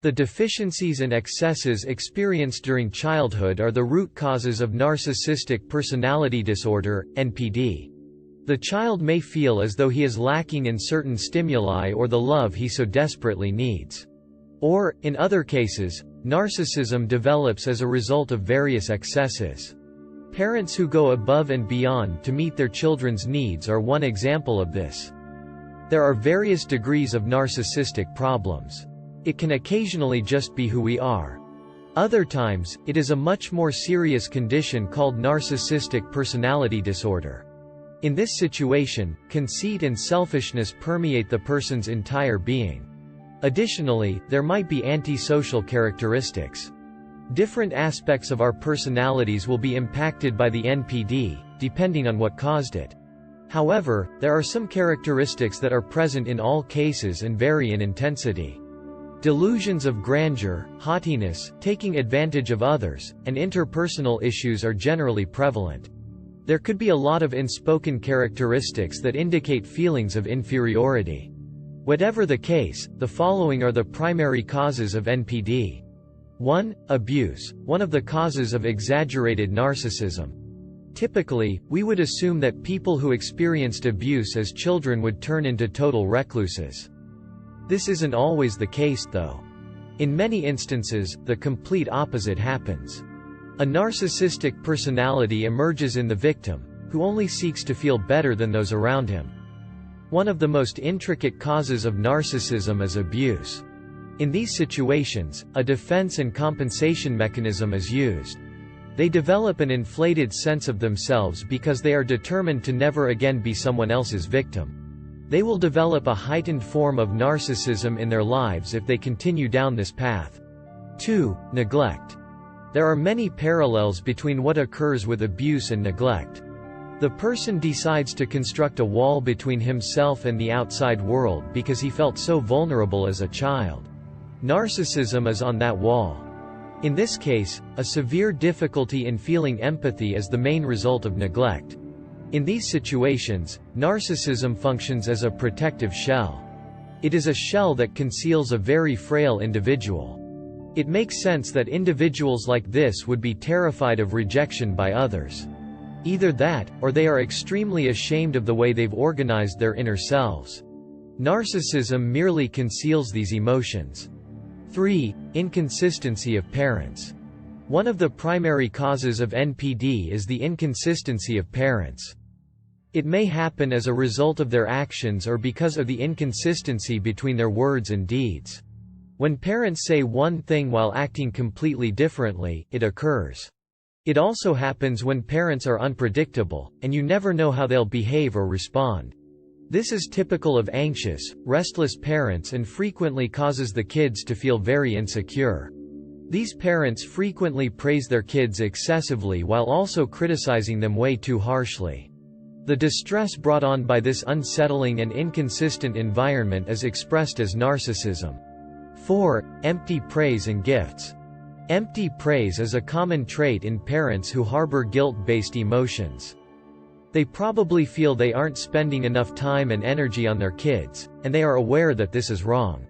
The deficiencies and excesses experienced during childhood are the root causes of narcissistic personality disorder, NPD. The child may feel as though he is lacking in certain stimuli or the love he so desperately needs. Or, in other cases, narcissism develops as a result of various excesses. Parents who go above and beyond to meet their children's needs are one example of this. There are various degrees of narcissistic problems. It can occasionally just be who we are. Other times, it is a much more serious condition called narcissistic personality disorder. In this situation, conceit and selfishness permeate the person's entire being. Additionally, there might be antisocial characteristics. Different aspects of our personalities will be impacted by the NPD, depending on what caused it. However, there are some characteristics that are present in all cases and vary in intensity. Delusions of grandeur, haughtiness, taking advantage of others, and interpersonal issues are generally prevalent. There could be a lot of unspoken characteristics that indicate feelings of inferiority. Whatever the case, the following are the primary causes of NPD. 1. Abuse, one of the causes of exaggerated narcissism. Typically, we would assume that people who experienced abuse as children would turn into total recluses. This isn't always the case though. In many instances, the complete opposite happens. A narcissistic personality emerges in the victim, who only seeks to feel better than those around him. One of the most intricate causes of narcissism is abuse. In these situations, a defense and compensation mechanism is used. They develop an inflated sense of themselves because they are determined to never again be someone else's victim. They will develop a heightened form of narcissism in their lives if they continue down this path. 2. Neglect. There are many parallels between what occurs with abuse and neglect. The person decides to construct a wall between himself and the outside world because he felt so vulnerable as a child. Narcissism is on that wall. In this case, a severe difficulty in feeling empathy is the main result of neglect. In these situations, narcissism functions as a protective shell. It is a shell that conceals a very frail individual. It makes sense that individuals like this would be terrified of rejection by others. Either that, or they are extremely ashamed of the way they've organized their inner selves. Narcissism merely conceals these emotions. 3. Inconsistency of parents. One of the primary causes of NPD is the inconsistency of parents. It may happen as a result of their actions or because of the inconsistency between their words and deeds. When parents say one thing while acting completely differently, it occurs. It also happens when parents are unpredictable, and you never know how they'll behave or respond. This is typical of anxious, restless parents and frequently causes the kids to feel very insecure. These parents frequently praise their kids excessively while also criticizing them way too harshly. The distress brought on by this unsettling and inconsistent environment is expressed as narcissism. 4. Empty praise and gifts. Empty praise is a common trait in parents who harbor guilt-based emotions. They probably feel they aren't spending enough time and energy on their kids, and they are aware that this is wrong.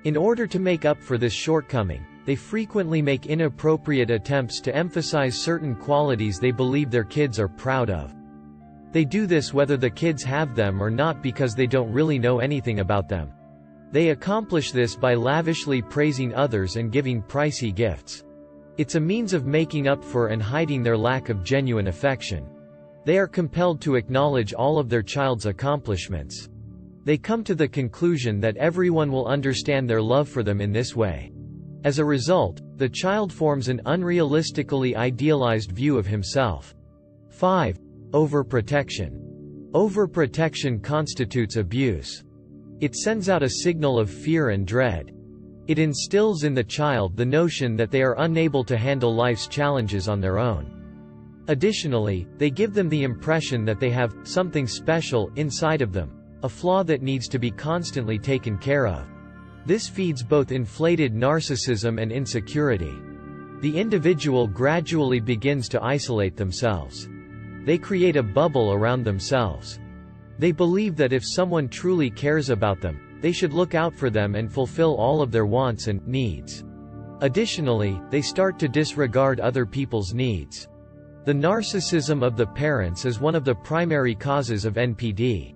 In order to make up for this shortcoming, they frequently make inappropriate attempts to emphasize certain qualities they believe their kids are proud of. They do this whether the kids have them or not because they don't really know anything about them. They accomplish this by lavishly praising others and giving pricey gifts. It's a means of making up for and hiding their lack of genuine affection. They are compelled to acknowledge all of their child's accomplishments. They come to the conclusion that everyone will understand their love for them in this way. As a result, the child forms an unrealistically idealized view of himself. 5. Overprotection. Overprotection constitutes abuse. It sends out a signal of fear and dread. It instills in the child the notion that they are unable to handle life's challenges on their own. Additionally, they give them the impression that they have something special inside of them, a flaw that needs to be constantly taken care of. This feeds both inflated narcissism and insecurity. The individual gradually begins to isolate themselves. They create a bubble around themselves. They believe that if someone truly cares about them, They should look out for them and fulfill all of their wants and needs. Additionally, they start to disregard other people's needs. The narcissism of the parents is one of the primary causes of NPD.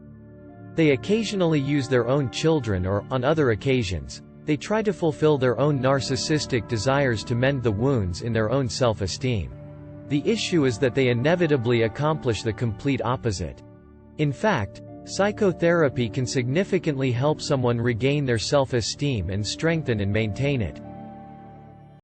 They occasionally use their own children or, on other occasions, they try to fulfill their own narcissistic desires to mend the wounds in their own self-esteem. The issue is that they inevitably accomplish the complete opposite. In fact, psychotherapy can significantly help someone regain their self-esteem and strengthen and maintain it.